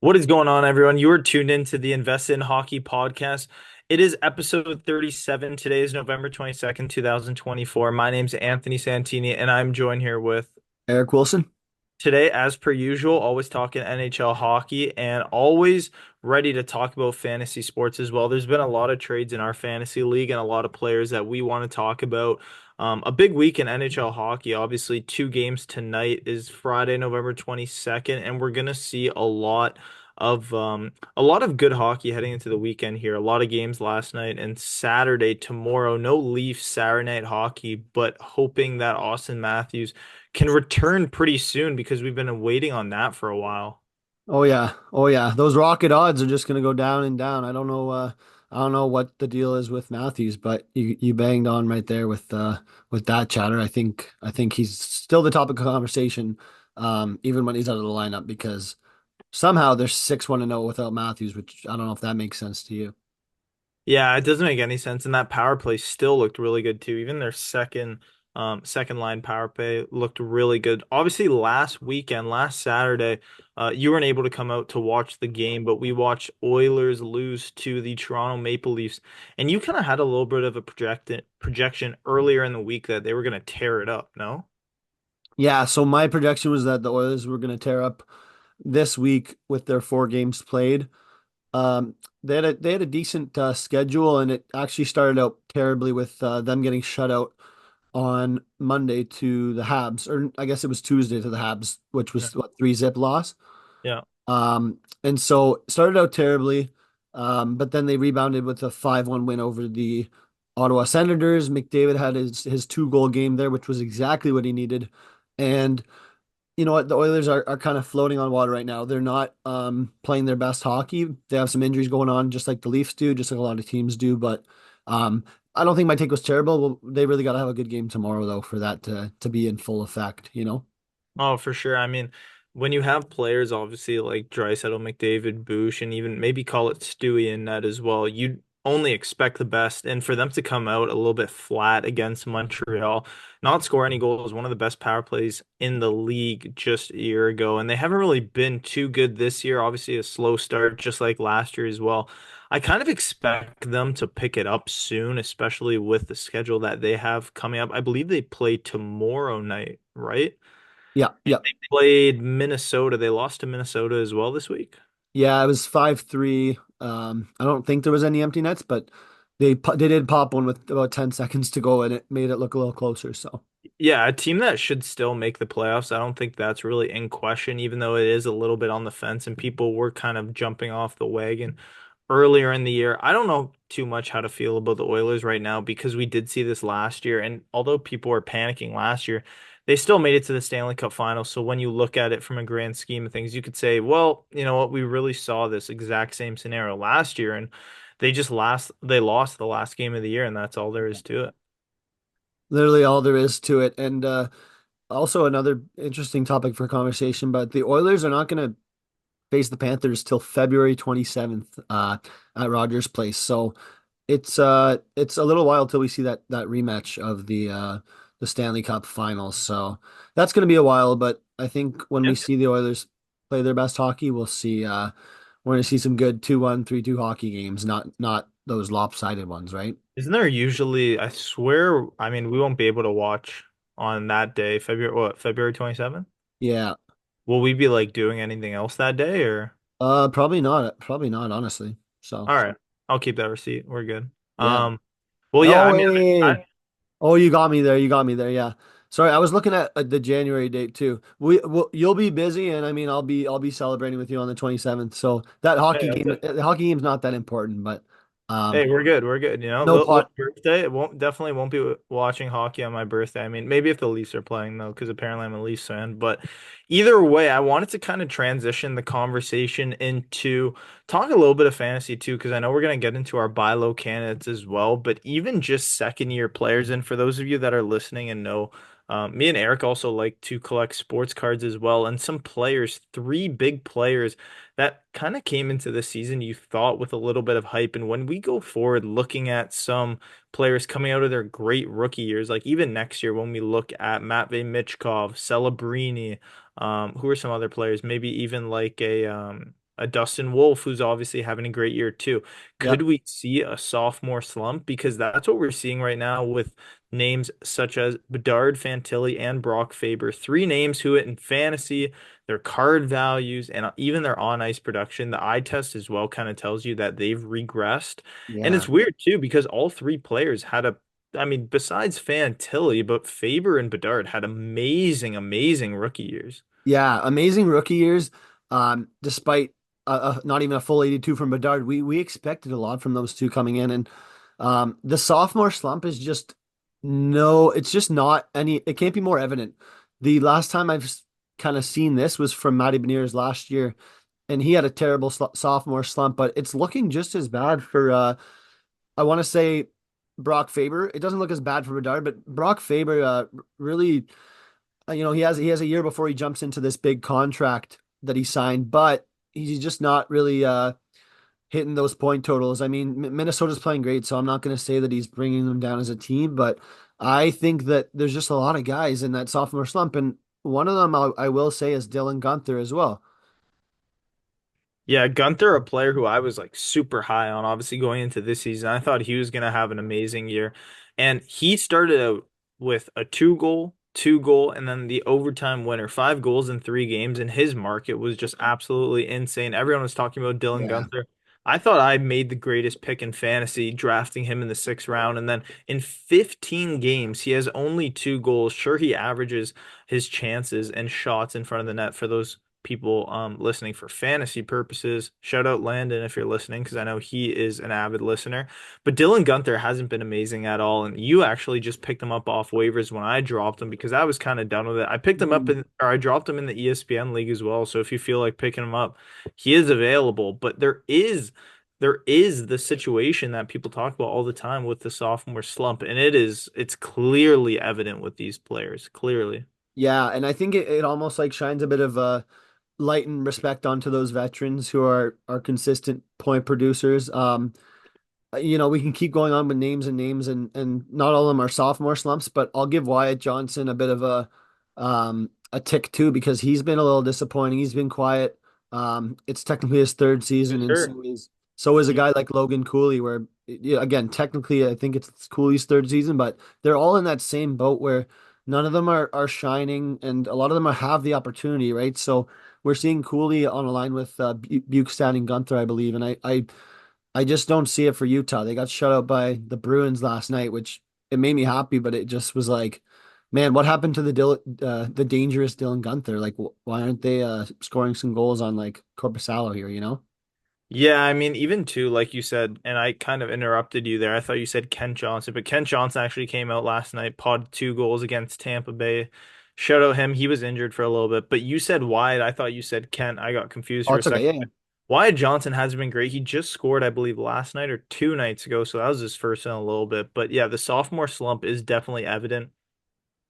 What is going on, everyone? You are tuned into the Invest in Hockey podcast. It is episode 37. Today is November 22nd, 2024. My name's Anthony Santini, and I'm joined here with Eric Wilson. today, as per usual, always talking NHL hockey and always ready to talk about fantasy sports as well. There's been a lot of trades in our fantasy league and a lot of players that we want to talk about. A big week in NHL hockey. Obviously, two games tonight is Friday, November 22nd, and we're gonna see a lot of good hockey heading into the weekend here. A lot of games last night and Saturday, tomorrow. No Leafs Saturday night hockey, but hoping that Austin Matthews can return pretty soon because we've been waiting on that for a while. Oh yeah. Oh yeah. Those rocket odds are just gonna go down and down. I don't know what the deal is with Matthews, but you banged on right there with that chatter. I think he's still the topic of conversation, even when he's out of the lineup because somehow they're 6-1-0 without Matthews, which I don't know if that makes sense to you. Yeah, it doesn't make any sense. And that power play still looked really good too. Even their second line power play looked really good. Obviously, last weekend, last Saturday, you weren't able to come out to watch the game, but we watched Oilers lose to the Toronto Maple Leafs. And you kind of had a little bit of a projection earlier in the week that they were going to tear it up, no? Yeah, so my projection was that the Oilers were gonna tear up this week with their 4 games played. Um, they had a decent schedule, and it actually started out terribly with them getting shut out on Monday to the Habs, or I guess it was Tuesday to the Habs, which Yeah. was what 3-zip loss. Yeah. And so it started out terribly, but then they rebounded with a 5-1 win over the Ottawa Senators. McDavid had his 2 goal game there, which was exactly what he needed. And you know what? The Oilers are kind of floating on water right now. They're not playing their best hockey. They have some injuries going on, just like the Leafs do, just like a lot of teams do. But um, I don't think my take was terrible. Well, they really got to have a good game tomorrow, though, for that to be in full effect, you know? Oh, for sure. I mean, when you have players, obviously like Draisaitl, McDavid, Bush, and even maybe call it Stewie in that as well, you only expect the best. And for them to come out a little bit flat against Montreal, not score any goals, one of the best power plays in the league just a year ago. And they haven't really been too good this year. Obviously, a slow start, just like last year as well. I kind of expect them to pick it up soon, especially with the schedule that they have coming up. I believe they play tomorrow night, right? Yeah, And yeah. they played Minnesota. They lost to Minnesota as well this week. Yeah, it was 5-3. I don't think there was any empty nets, but they did pop one with about 10 seconds to go, and it made it look a little closer. So, Yeah, a team that should still make the playoffs. I don't think that's really in question, even though it is a little bit on the fence and people were kind of jumping off the wagon earlier in the year. I don't know too much how to feel about the Oilers right now because we did see this last year. And although people were panicking last year, they still made it to the Stanley Cup final. So when you look at it from a grand scheme of things, you could say, well, you know what, we really saw this exact same scenario last year and they lost the last game of the year, and that's all there is to it. literally all there is to it. And also another interesting topic for conversation, but the Oilers are not going to face the Panthers till February 27th at Rogers Place. So it's a little while till we see that rematch of the Stanley Cup Finals. So that's going to be a while, but I think when we see the Oilers play their best hockey, we're going to see some good 2-1, 3-2 hockey games, not those lopsided ones, right? Isn't there usually, I swear, I mean, we won't be able to watch on that day, February 27th? Yeah. Will we be like doing anything else that day or? Probably not, honestly. So, All right. I'll keep that receipt. We're good. yeah. Um, well, yeah, Oh, I mean, wait. Oh, you got me there. You got me there. Yeah. Sorry, I was looking at the January date too. You'll be busy, and I mean, I'll be celebrating with you on the 27th. So that hey, the hockey game's not that important, but hey, um, we're good. We're good. You know, no little pot. birthday. It won't definitely won't be watching hockey on my birthday. I mean, maybe if the Leafs are playing though, because apparently I'm a Leafs fan. But either way, I wanted to kind of transition the conversation into talk a little bit of fantasy too, because I know we're gonna get into our buy low candidates as well. But even just second year players, and for those of you that are listening and know. Me and Eric also like to collect sports cards as well, and some players, three big players that kind of came into the season you thought with a little bit of hype. And when we go forward looking at some players coming out of their great rookie years, like even next year when we look at Matvey Michkov, Celebrini, who are some other players, maybe even like a Dustin Wolf, who's obviously having a great year too. Could Yep. we see a sophomore slump? Because that's what we're seeing right now with names such as Bedard, Fantilli, and Brock Faber. Three names who in fantasy, their card values, and even their on ice production, the eye test as well kind of tells you that they've regressed. And Yeah. it's weird too because all three players had a I mean, besides Fantilli, but Faber and Bedard had amazing, amazing rookie years. Yeah, amazing rookie years. Despite not even a full 82 from Bedard, we expected a lot from those two coming in, and the sophomore slump is just no, it's just not any. It can't be more evident. The last time I've kind of seen this was from Matty Beniers last year, and he had a terrible sophomore slump, but it's looking just as bad for I want to say Brock Faber. It doesn't look as bad for Bedard, but Brock Faber really he has a year before he jumps into this big contract that he signed, but he's just not really hitting those point totals. I mean, Minnesota's playing great, so I'm not going to say that he's bringing them down as a team, but I think that there's just a lot of guys in that sophomore slump, and one of them I will say is Dylan Gunther as well. Yeah, Gunther, a player who I was like super high on, obviously going into this season. I thought he was going to have an amazing year. And he started out with a two goal, and then the overtime winner, 5 goals in 3 games. And his market was just absolutely insane. Everyone was talking about Dylan Yeah. Gunther. I thought I made the greatest pick in fantasy, drafting him in the 6th round. And then in 15 games, he has only 2 goals. Sure, he averages his chances and shots in front of the net for those people listening for fantasy purposes. Shout out Landon if you're listening, because I know he is an avid listener. But Dylan Gunther hasn't been amazing at all, and you actually just picked him up off waivers when I dropped him because I was kind of done with it. I picked him up Mm. in, or I dropped him in the ESPN league as well. So if you feel like picking him up, he is available. But there is the situation that people talk about all the time with the sophomore slump, and it's clearly evident with these players. Clearly. Yeah, and I think it almost like shines a bit of light and respect onto those veterans who are consistent point producers. We can keep going on with names and names, and not all of them are sophomore slumps, but I'll give Wyatt Johnson a bit of a tick too because he's been a little disappointing. He's been quiet. It's technically his third For season, and sure. so is a guy like Logan Cooley, where yeah, again, technically I think it's Cooley's third season, but they're all in that same boat where none of them are shining, and a lot of them have the opportunity, right? So we're seeing Cooley on a line with Bukestad and Gunther, I believe, and I just don't see it for Utah. They got shut out by the Bruins last night, which it made me happy, but it just was like, man, what happened to the dangerous Dylan Gunther? Like, why aren't they scoring some goals on like Korpisalo here? You know? Yeah, I mean, even too, like you said, and I kind of interrupted you there. I thought you said Kent Johnson, but Kent Johnson actually came out last night, pod 2 goals against Tampa Bay. Shout out him. He was injured for a little bit, but you said Wyatt. I thought you said Kent. I got confused Oh, for a it's okay. second. Yeah. Wyatt Johnson has been great. He just scored, I believe, last night or 2 nights ago, so that was his first in a little bit. But yeah, the sophomore slump is definitely evident.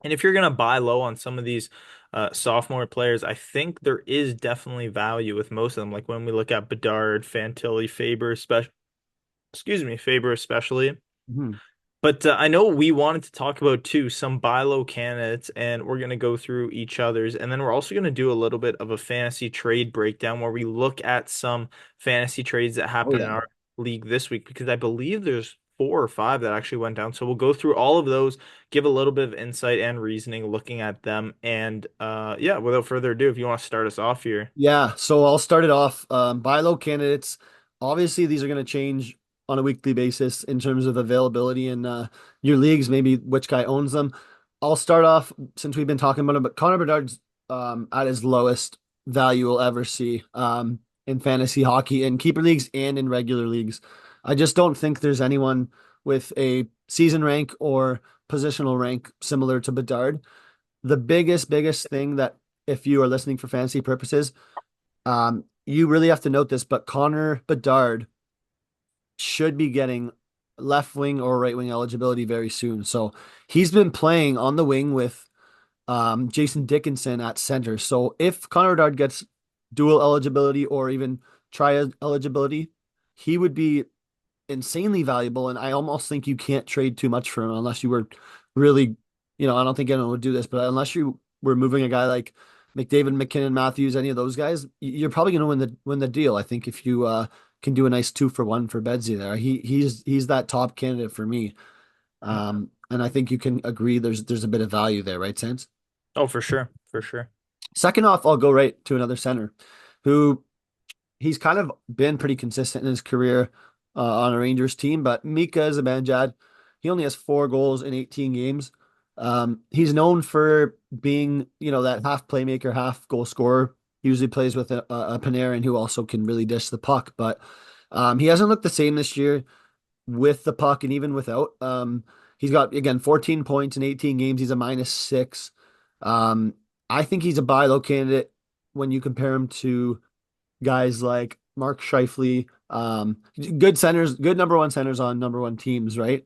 And if you're gonna buy low on some of these sophomore players, I think there is definitely value with most of them. Like when we look at Bedard, Fantilli, Faber, Faber especially. Mhm. But I know we wanted to talk about too some buy low candidates, and we're gonna go through each other's, and then we're also gonna do a little bit of a fantasy trade breakdown where we look at some fantasy trades that Oh happened in yeah. our league this week because I believe there's 4 or 5 that actually went down. So we'll go through all of those, give a little bit of insight and reasoning looking at them, and yeah, without further ado, if you want to start us off here. Yeah, so I'll start it off. Buy low candidates. Obviously, these are going to change on a weekly basis in terms of availability in your leagues, maybe which guy owns them. I'll start off since we've been talking about him, but Connor Bedard's at his lowest value we'll ever see in fantasy hockey, in keeper leagues and in regular leagues. I just don't think there's anyone with a season rank or positional rank similar to Bedard. The biggest thing that if you are listening for fantasy purposes, you really have to note this, but Connor Bedard should be getting left wing or right wing eligibility very soon. So he's been playing on the wing with Jason Dickinson at center. So if Connor Bedard gets dual eligibility or even triad eligibility, he would be insanely valuable. And I almost think you can't trade too much for him unless you were really, I don't think anyone would do this, but unless you were moving a guy like McDavid, McKinnon, Matthews, any of those guys, you're probably going to win the deal. I think if you can do a nice 2-for-1 for Bedsy there, he's that top candidate for me. And I think you can agree there's a bit of value there, right, Sans? Oh, for sure, for sure. Second off, I'll go right to another center who he's kind of been pretty consistent in his career on a Rangers team, but Mika Zibanejad, he only has 4 goals in 18 games. He's known for being, that half playmaker, half goal scorer. He usually plays with a Panarin who also can really dish the puck, but he hasn't looked the same this year with the puck and even without. He's got again 14 points in 18 games. He's a -6. Um, I think he's a buy low candidate when you compare him to guys like Mark Scheifele, good centers, good number one centers on number one teams, right?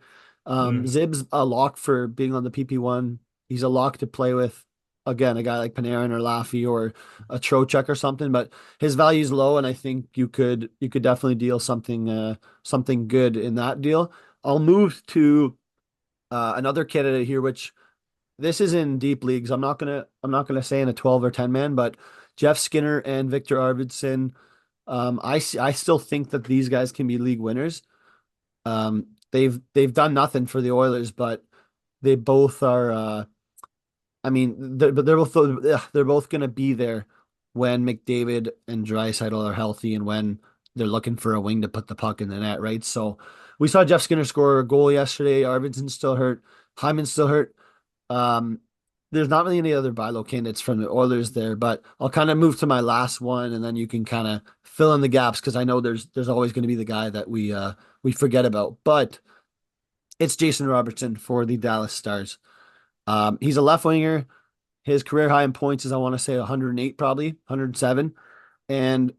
Mm. Zib's a lock for being on the PP1. He's a lock to play with, again, a guy like Panarin or Laffy or a Trocheck or something, but his value's low, and I think you could definitely deal something good in that deal. I'll move to another candidate here, which this is in deep leagues. I'm not gonna say in a 12 or 10 man, but Jeff Skinner and Viktor Arvidsson. I still think that these guys can be league winners. They've done nothing for the Oilers, but they both are. I mean, they're both going to be there when McDavid and Draisaitl are healthy and when they're looking for a wing to put the puck in the net, right? So we saw Jeff Skinner score a goal yesterday. Arvidsson's still hurt. Hyman's still hurt. Um, there's not really any other buy low candidates from the Oilers there, but I'll kind of move to my last one, and then you can kind of fill in the gaps because I know there's always going to be the guy that we forget about. But it's Jason Robertson for the Dallas Stars. He's a left winger. His career high in points is, I want to say, 108, probably 107. And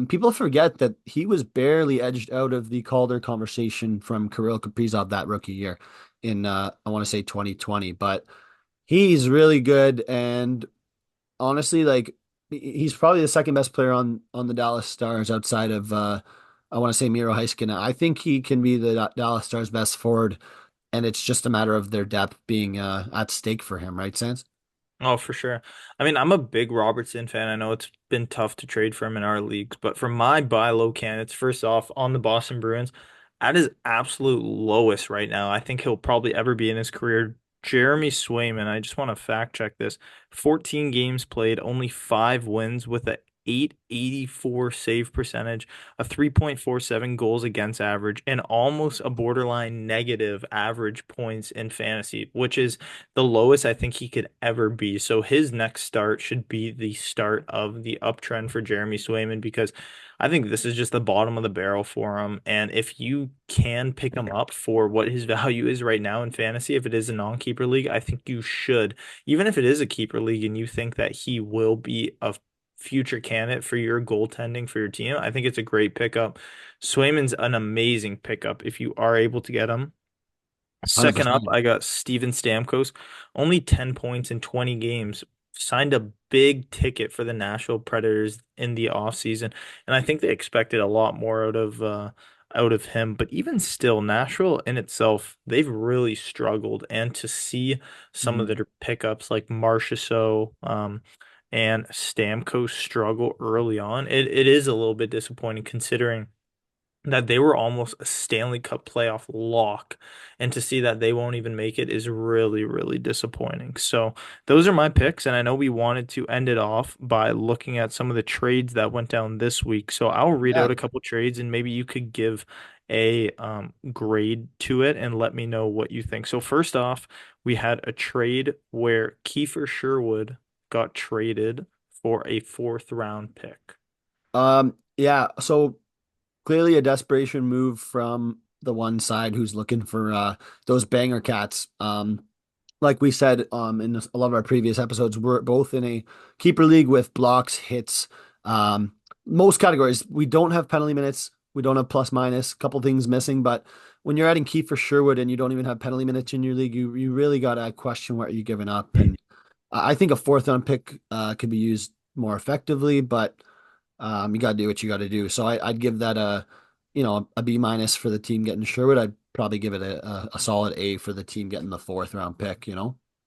people forget that he was barely edged out of the Calder conversation from Kirill Kaprizov that rookie year in, I want to say, 2020. But he's really good. And honestly, like, he's probably the second best player on the Dallas Stars outside of, I want to say, Miro Heiskanen. I think he can be the Dallas Stars' best forward. And it's just a matter of their depth being at stake for him, right, Sans? Oh, for sure. I mean, I'm a big Robertson fan. I know it's been tough to trade for him in our leagues, but for my buy low candidates, first off, on the Boston Bruins, at his absolute lowest right now, I think he'll probably ever be in his career. Jeremy Swayman, I just want to fact check this. 14 games played, only 5 wins with a 884 save percentage, a 3.47 goals against average, and almost a borderline negative average points in fantasy, which is the lowest I think he could ever be. So his next start should be the start of the uptrend for Jeremy Swayman because I think this is just the bottom of the barrel for him. And if you can pick him up for what his value is right now in fantasy, if it is a non-keeper league, I think you should. Even if it is a keeper league and you think that he will be a future candidate for your goaltending for your team, I think it's a great pickup. Swayman's an amazing pickup if you are able to get him. Second up, 100%. I got Steven Stamkos, only 10 points in 20 games. Signed a big ticket for the Nashville Predators in the offseason, and I think they expected a lot more out of him. But even still, Nashville in itself, they've really struggled. And to see some of Mhm. their pickups like Marchessault, and Stamkos struggle early on, it is a little bit disappointing considering that they were almost a Stanley Cup playoff lock. And to see that they won't even make it is really, really disappointing. So those are my picks. And I know we wanted to end it off by looking at some of the trades that went down this week. So I'll read Yeah. out a couple trades and maybe you could give a grade to it and let me know what you think. So first off, we had a trade where Kiefer Sherwood got traded for a fourth round pick. Yeah. So clearly a desperation move from the one side who's looking for those banger cats. Like we said in a lot of our previous episodes, we're both in a keeper league with blocks, hits, most categories. We don't have penalty minutes. We don't have plus minus, a couple things missing. But when you're adding Kiefer Sherwood and you don't even have penalty minutes in your league, you really got to question what are you giving up. And I think a fourth round pick could be used more effectively, but you got to do what you got to do. So I'd give that a B minus for the team getting Sherwood. I'd probably give it a solid A for the team getting the fourth round pick.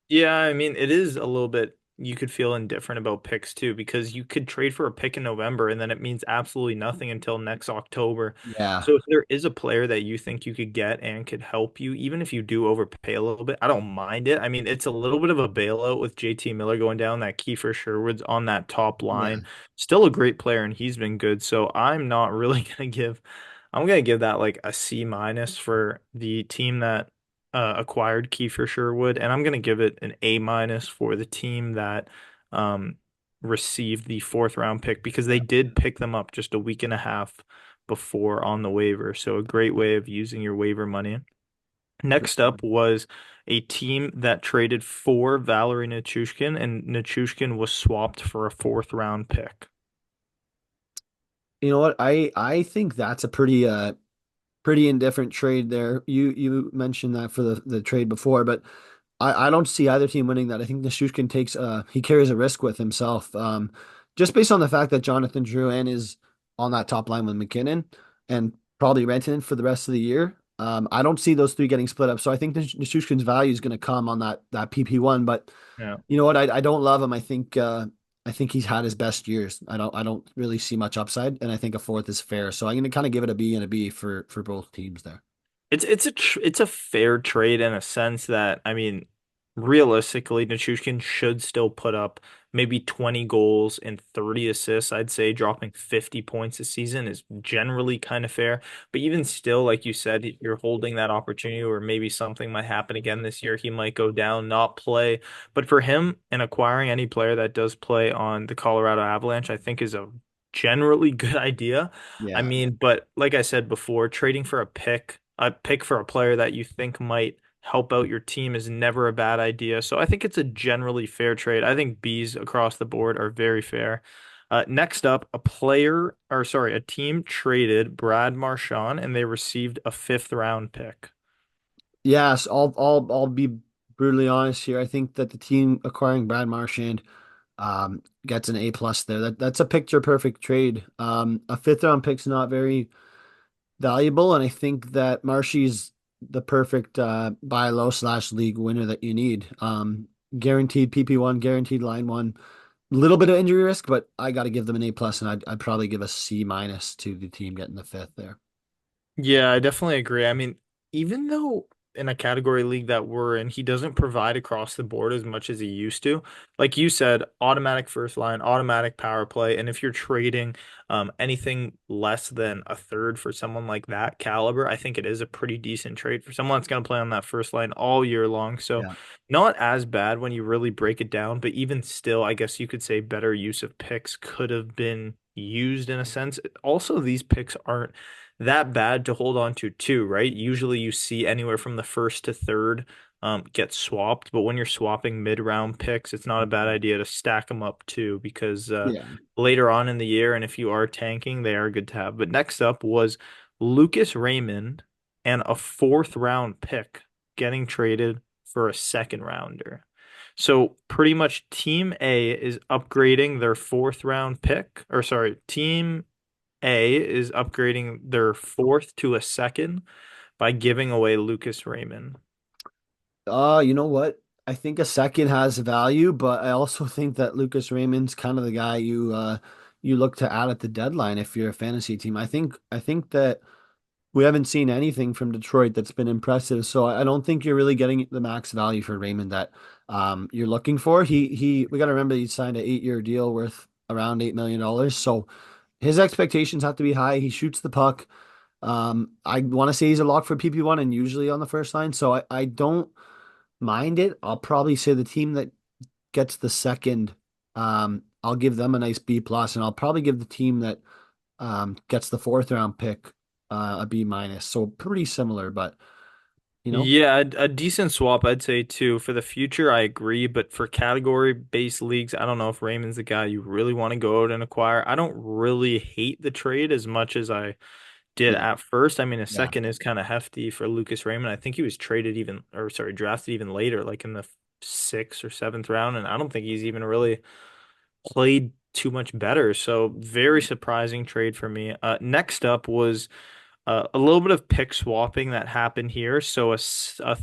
Yeah, I mean, it is a little bit. you could feel indifferent about picks too, because you could trade for a pick in November and then it means absolutely nothing until next October. Yeah, So if there is a player that you think you could get and could help you, even if you do overpay a little bit, I don't mind it. I mean, it's a little bit of a bailout with JT Miller going down, that Kiefer Sherwood's on that top yeah. line. Still a great player and he's been good. So I'm gonna give that like a C minus for the team that acquired Kiefer Sherwood, and I'm gonna give it an A minus for the team that um, received the fourth round pick because they did pick them up just a week and a half before on the waiver. So a great way of using your waiver money. Next up was a team that traded for Valerie Nichushkin, and Nichushkin was swapped for a fourth round pick. You know what? I think that's a pretty indifferent trade there. You mentioned that for the trade before, but I don't see either team winning that. I think Nichushkin takes he carries a risk with himself. Just based on the fact that Jonathan Drouin is on that top line with McKinnon and probably Rantanen for the rest of the year. I don't see those three getting split up. So I think Nichushkin's value is going to come on that PP1. But Yeah. you know what? I don't love him. I think he's had his best years. I don't really see much upside, and I think a fourth is fair. So I'm going to kind of give it a B and a B for both teams there. It's a fair trade in a sense that I mean, realistically, Nichushkin should still put up maybe 20 goals and 30 assists. I'd say dropping 50 points a season is generally kind of fair. But even still, like you said, you're holding that opportunity, or maybe something might happen again this year. He might go down, not play. But for him and acquiring any player that does play on the Colorado Avalanche, I think is a generally good idea. I Yeah. mean, but like I said before, trading for a pick for a player that you think might help out your team is never a bad idea. So I think it's a generally fair trade. I think B's across the board are very fair. Next up, a team traded Brad Marchand and they received a fifth round pick. Yes, I'll be brutally honest here. I think that the team acquiring Brad Marchand gets an A plus there. That's a picture perfect trade. A fifth round pick's not very valuable, and I think that Marshy's the perfect buy low slash league winner that you need. Guaranteed PP1, guaranteed line one. Little bit of injury risk, but I got to give them an A plus, and I'd probably give a C minus to the team getting the fifth there. Yeah, I definitely agree. I mean, even though in a category league that we're in, he doesn't provide across the board as much as he used to. Like you said, automatic first line, automatic power play, and if you're trading anything less than a third for someone like that caliber, I think it is a pretty decent trade for someone that's going to play on that first line all year long. So Yeah. not as bad when you really break it down, but even still, I guess you could say better use of picks could have been used in a sense. Also, these picks aren't that bad to hold on to too, right? Usually you see anywhere from the first to third get swapped, but when you're swapping mid-round picks, it's not a bad idea to stack them up too because Yeah. later on in the year, and if you are tanking, they are good to have. But next up was Lucas Raymond and a fourth round pick getting traded for a second rounder. So pretty much Team A is upgrading their fourth round pick, or sorry, Team A is upgrading their fourth to a second by giving away Lucas Raymond. You know what? I think a second has value, but I also think that Lucas Raymond's kind of the guy you look to add at the deadline if you're a fantasy team. I think that we haven't seen anything from Detroit that's been impressive, so I don't think you're really getting the max value for Raymond that you're looking for. He we got to remember he signed an 8-year deal worth around $8 million, so his expectations have to be high. He shoots the puck. I want to say he's a lock for PP1 and usually on the first line, so I don't mind it. I'll probably say the team that gets the second, I'll give them a nice B plus, and I'll probably give the team that gets the fourth round pick a B minus. So pretty similar, but you know, Yeah, a decent swap, I'd say too. For the future, I agree, but for category-based leagues, I don't know if Raymond's the guy you really want to go out and acquire. I don't really hate the trade as much as I did yeah, at first. I mean, a yeah, second is kind of hefty for Lucas Raymond. I think he was traded even, or sorry, drafted even later, like in the sixth or seventh round, and I don't think he's even really played too much better. So very surprising trade for me. Next up was a little bit of pick swapping that happened here. So a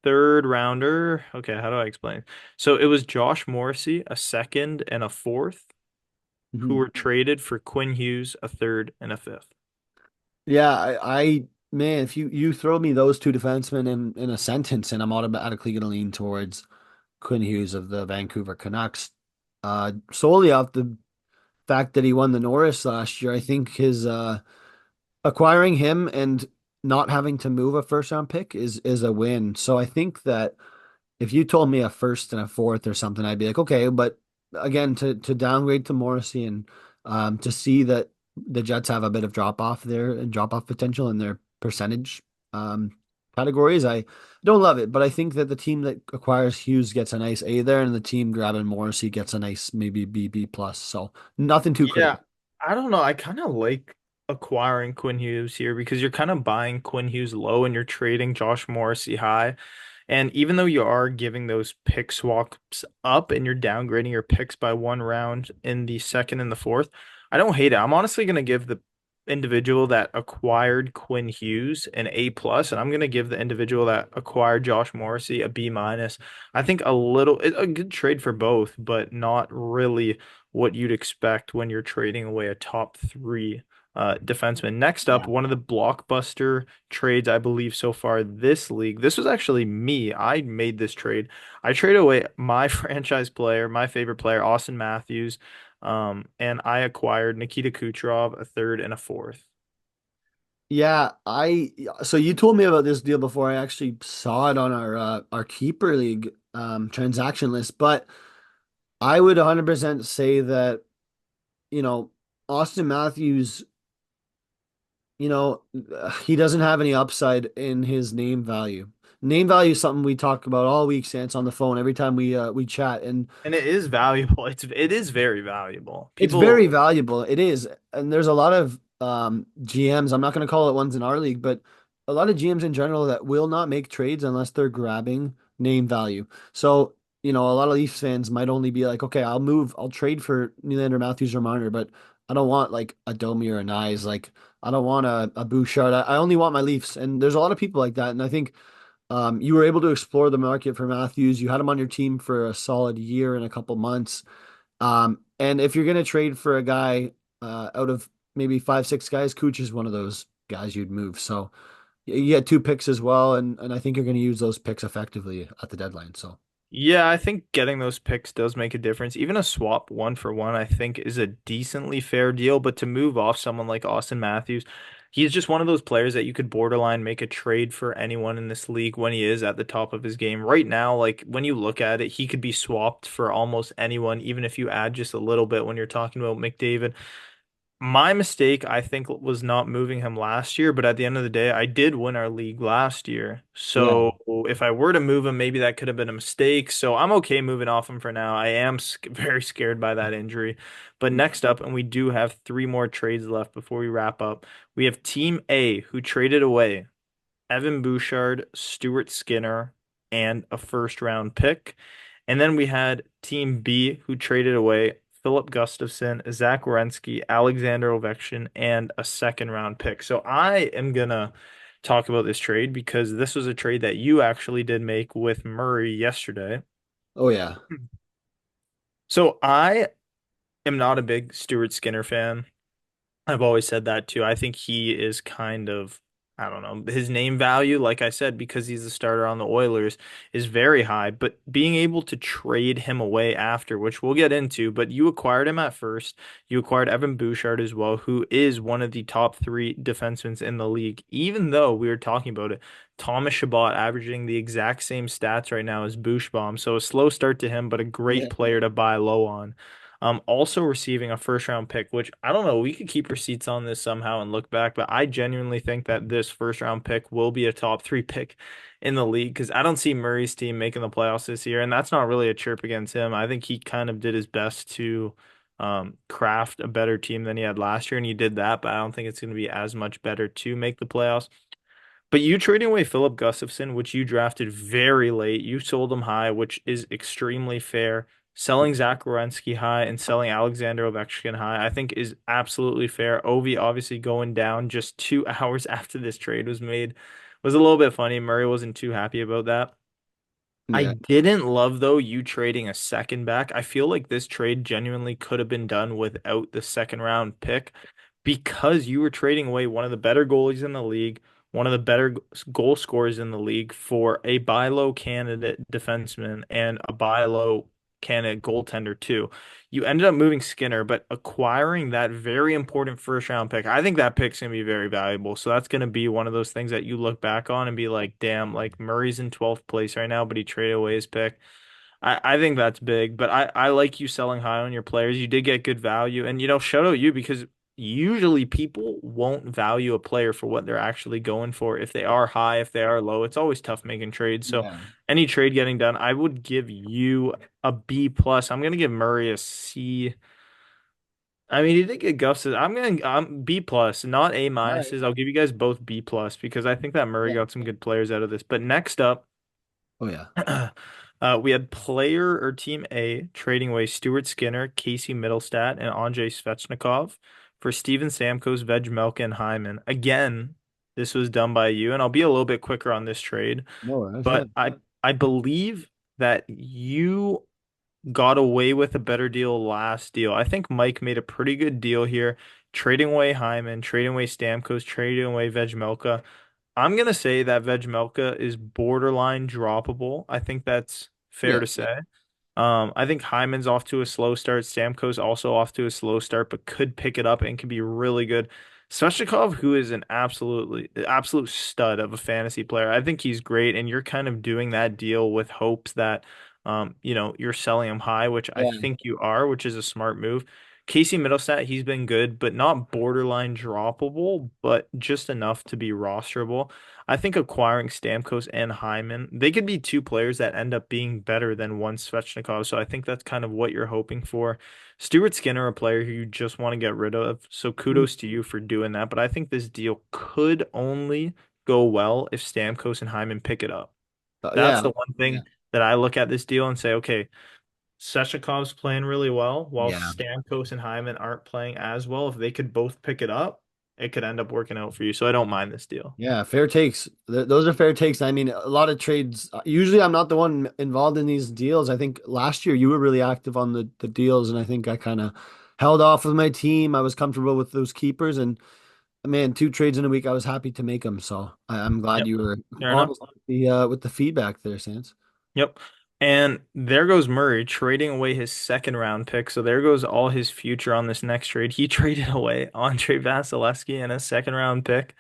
third rounder. Okay, how do I explain? So it was Josh Morrissey, a second and a fourth, who Mhm. were traded for Quinn Hughes, a third and a fifth. Yeah, man, if you throw me those two defensemen in a sentence, and I'm automatically going to lean towards Quinn Hughes of the Vancouver Canucks, solely off the fact that he won the Norris last year. I think his acquiring him and not having to move a first round pick is a win. So I think that if you told me a first and a fourth or something, I'd be like, okay. But again, to downgrade to Morrissey and to see that the Jets have a bit of drop off there and drop off potential in their percentage um, categories, I don't love it. But I think that the team that acquires Hughes gets a nice A there, and the team grabbing Morrissey gets a nice maybe B plus. So nothing too Yeah, crazy. I don't know. I kind of like acquiring Quinn Hughes here because you're kind of buying Quinn Hughes low and you're trading Josh Morrissey high. And even though you are giving those pick swaps up and you're downgrading your picks by one round in the second and the fourth, I don't hate it. I'm honestly going to give the individual that acquired Quinn Hughes an A plus, and I'm going to give the individual that acquired Josh Morrissey a B minus. I think a good trade for both, but not really what you'd expect when you're trading away a top three defenseman. Next up, Yeah. one of the blockbuster trades I believe so far this league. This was actually me. I made this trade. I traded away my franchise player, my favorite player, Austin Matthews, and I acquired Nikita Kucherov, a third and a fourth. Yeah, so you told me about this deal before I actually saw it on our keeper league transaction list, but I would 100% say that, you know, Austin Matthews, he doesn't have any upside in his name value. Name value is something we talk about all week, Stance, on the phone every time we chat, and And it is valuable. It is very valuable. it's very People, valuable. It is. And there's a lot of GMs, I'm not going to call it ones in our league, but a lot of GMs in general that will not make trades unless they're grabbing name value. So, a lot of Leafs fans might only be like, okay, I'll trade for Nylander, Matthews, or Marner, but I don't want like a Domi or a Nyes. Like, I don't want a Bouchard. I only want my Leafs. And there's a lot of people like that. And I think you were able to explore the market for Matthews. You had him on your team for a solid year and a couple months. And if you're going to trade for a guy out of maybe five, six guys, Cooch is one of those guys you'd move. So you get two picks as well, and I think you're going to use those picks effectively at the deadline. So yeah, I think getting those picks does make a difference. Even a swap one for one, I think, is a decently fair deal. But to move off someone like Austin Matthews, he's just one of those players that you could borderline make a trade for anyone in this league when he is at the top of his game. Right now, like when you look at it, he could be swapped for almost anyone, even if you add just a little bit when you're talking about McDavid. My mistake, I think, was not moving him last year, but at the end of the day, I did win our league last year. yeah. So if I were to move him, maybe that could have been a mistake. So I'm okay moving off him for now. I am very scared by that injury. But next up, and we do have three more trades left before we wrap up, we have Team A, who traded away Evan Bouchard, Stuart Skinner, and a first round pick. And then we had Team B, who traded away Philip Gustafson, Zach Werenski, Alexander Ovechkin, and a second round pick. So I am gonna talk about this trade because this was a trade that you actually did make with Murray yesterday. Oh yeah. So I am not a big Stuart Skinner fan. I've always said that too. I think he is kind of, I don't know, his name value, like I said, because he's a starter on the Oilers, is very high. But being able to trade him away after, which we'll get into, but you acquired him at first. You acquired Evan Bouchard as well, who is one of the top three defensemen in the league. Even though we were talking about it, Thomas Chabot averaging the exact same stats right now as Bushbaum. So a slow start to him, but a great Yeah. player to buy low on. Also receiving a first round pick, which I don't know, we could keep receipts on this somehow and look back, but I genuinely think that this first round pick will be a top three pick in the league because I don't see Murray's team making the playoffs this year, and that's not really a chirp against him. I think he kind of did his best to craft a better team than he had last year, and he did that, but I don't think it's going to be as much better to make the playoffs. But you trading away Philip Gustafson, which you drafted very late, you sold him high, which is extremely fair. Selling Zach Werenski high and selling Alexander Ovechkin high, I think is absolutely fair. Ovi obviously going down just 2 hours after this trade was made was a little bit funny. Murray wasn't too happy about that. I Yeah. didn't love though you trading a second back. I feel like this trade genuinely could have been done without the second round pick because you were trading away one of the better goalies in the league, one of the better goal scorers in the league for a buy low candidate defenseman and a buy low candidate goaltender too. You ended up moving Skinner, but acquiring that very important first round pick, I think that pick's gonna be very valuable. So that's gonna be one of those things that you look back on and be like, damn, like Murray's in 12th place right now, but he traded away his pick. I think that's big, but I like you selling high on your players. You did get good value, and shout out you because usually people won't value a player for what they're actually going for. If they are high, if they are low, it's always tough making trades. So Yeah. any trade getting done, I would give you a B plus. I'm gonna give Murray a C. I mean, he did get gusted. I'm B plus, not A All right. minuses. I'll give you guys both B plus because I think that Murray Yeah. got some good players out of this. But next up. Oh yeah. We had player or team A trading away Stuart Skinner, Casey Middlestat, and Andrei Svechnikov for Steven Stamkos, Vejmelka, and Hyman. Again, this was done by you, and I'll be a little bit quicker on this trade, No worries. Yeah. but I believe that you got away with a better deal last deal. I think Mike made a pretty good deal here, trading away Hyman, trading away Stamkos, trading away Vejmelka. I'm gonna say that Vejmelka is borderline droppable. I think that's fair Yeah. to say. I think Hyman's off to a slow start. Stamkos also off to a slow start, but could pick it up and can be really good. Svechnikov, who is an absolute stud of a fantasy player. I think he's great, and you're kind of doing that deal with hopes that you're selling him high, which I Yeah. think you are, which is a smart move. Casey Middlestat, he's been good, but not borderline droppable, but just enough to be rosterable. I think acquiring Stamkos and Hyman, they could be two players that end up being better than one Svechnikov. So I think that's kind of what you're hoping for. Stuart Skinner, a player who you just want to get rid of. So Mm. kudos to you for doing that. But I think this deal could only go well if Stamkos and Hyman pick it up. That's Yeah. the one Yeah. thing that I look at this deal and say, okay, Seshnikov's playing really well, while Yeah. Stamkos and Hyman aren't playing as well. If they could both pick it up, it could end up working out for you. So I don't mind this deal. Yeah, fair takes. Those are fair takes. I mean, a lot of trades. Usually, I'm not the one involved in these deals. I think last year you were really active on the deals, and I think I kind of held off with my team. I was comfortable with those keepers, and man, 2 trades in a week. I was happy to make them. So I'm glad Yep. you were Fair enough. honest with the feedback there, Sans. Yep. And there goes Murray trading away his second round pick. So there goes all his future on this next trade. He traded away Andre Vasilevsky and a second round pick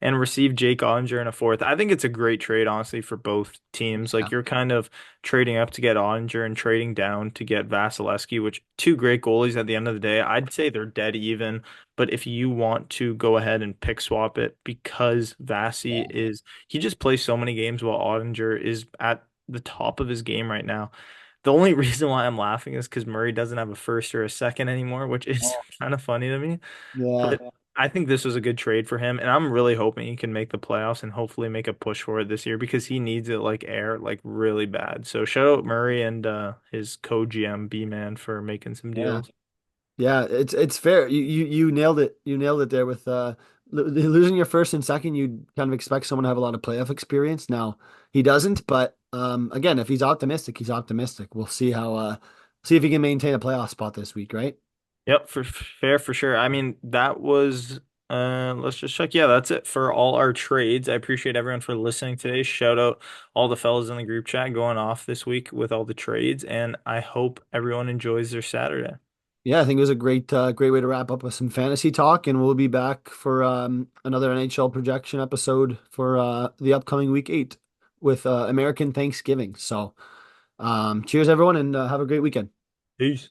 and received Jake Ottinger in a fourth. I think it's a great trade, honestly, for both teams. Yeah. Like you're kind of trading up to get Ottinger and trading down to get Vasilevsky, which two great goalies at the end of the day. I'd say they're dead even. But if you want to go ahead and pick swap it because Vasi Yeah. is he just plays so many games while Ottinger is at the top of his game right now. The only reason why I'm laughing is because Murray doesn't have a first or a second anymore, which is Oh, kind of funny to me. yeah. But I think this was a good trade for him, and I'm really hoping he can make the playoffs and hopefully make a push for it this year because he needs it like air, like really bad. So shout out Murray and his co-GM B-Man for making some Yeah. deals. Yeah, it's fair. You nailed it. You nailed it there with losing your first and second. You kind of expect someone to have a lot of playoff experience. Now he doesn't, but again, if he's optimistic, he's optimistic. We'll see how see if he can maintain a playoff spot this week, right? Yep, for fair for sure. I mean, that was let's just check. Yeah, that's it for all our trades. I appreciate everyone for listening today. Shout out all the fellas in the group chat going off this week with all the trades, and I hope everyone enjoys their Saturday. Yeah, I think it was a great way to wrap up with some fantasy talk, and we'll be back for another NHL projection episode for the upcoming week 8 with American Thanksgiving. So, cheers everyone, and have a great weekend. Peace.